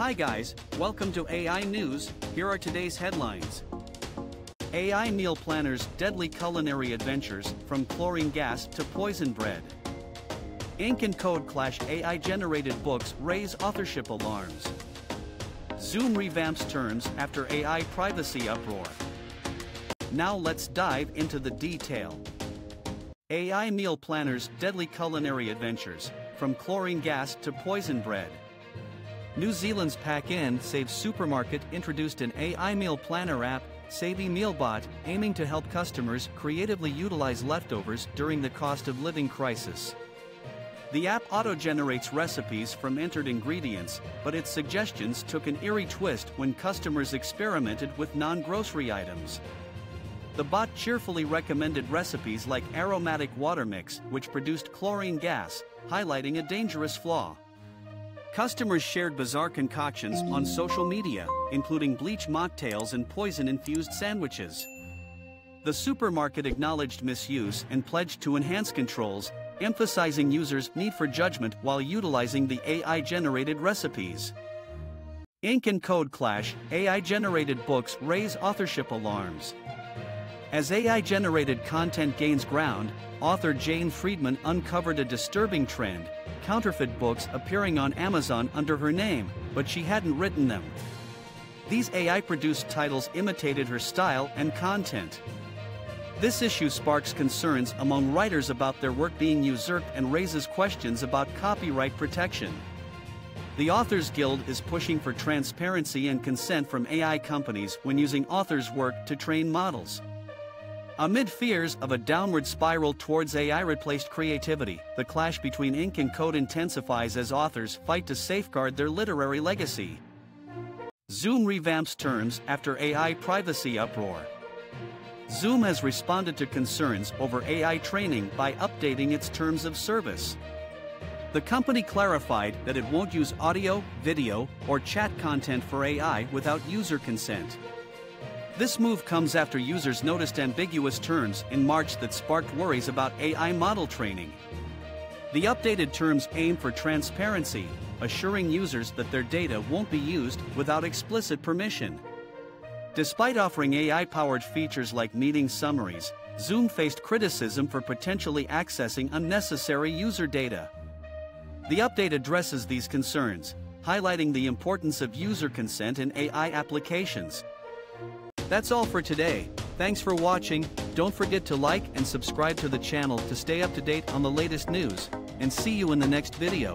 Hi guys, welcome to AI News. Here are today's headlines. AI meal planners' deadly culinary adventures, from chlorine gas to poison bread. Ink and code clash. AI-generated books raise authorship alarms. Zoom revamps terms after AI privacy uproar. Now let's dive into the detail. AI meal planners' deadly culinary adventures, from chlorine gas to poison bread. New Zealand's Pack-In saves supermarket introduced an AI meal planner app, Savvy Mealbot, aiming to help customers creatively utilize leftovers during the cost of living crisis. The app auto-generates recipes from entered ingredients, but its suggestions took an eerie twist when customers experimented with non-grocery items. The bot cheerfully recommended recipes like aromatic water mix, which produced chlorine gas, highlighting a dangerous flaw. Customers shared bizarre concoctions on social media, including bleach mocktails and poison-infused sandwiches. The supermarket acknowledged misuse and pledged to enhance controls, emphasizing users' need for judgment while utilizing the AI-generated recipes. Ink and code clash. AI-generated books raise authorship alarms. As AI-generated content gains ground, author Jane Friedman uncovered a disturbing trend: counterfeit books appearing on Amazon under her name, but she hadn't written them. These AI-produced titles imitated her style and content. This issue sparks concerns among writers about their work being usurped and raises questions about copyright protection. The Authors Guild is pushing for transparency and consent from AI companies when using authors' work to train models. Amid fears of a downward spiral towards AI-replaced creativity, the clash between ink and code intensifies as authors fight to safeguard their literary legacy. Zoom revamps terms after AI privacy uproar. Zoom has responded to concerns over AI training by updating its terms of service. The company clarified that it won't use audio, video, or chat content for AI without user consent. This move comes after users noticed ambiguous terms in March that sparked worries about AI model training. The updated terms aim for transparency, assuring users that their data won't be used without explicit permission. Despite offering AI-powered features like meeting summaries, Zoom faced criticism for potentially accessing unnecessary user data. The update addresses these concerns, highlighting the importance of user consent in AI applications. That's all for today. Thanks for watching. Don't forget to like and subscribe to the channel to stay up to date on the latest news, and see you in the next video.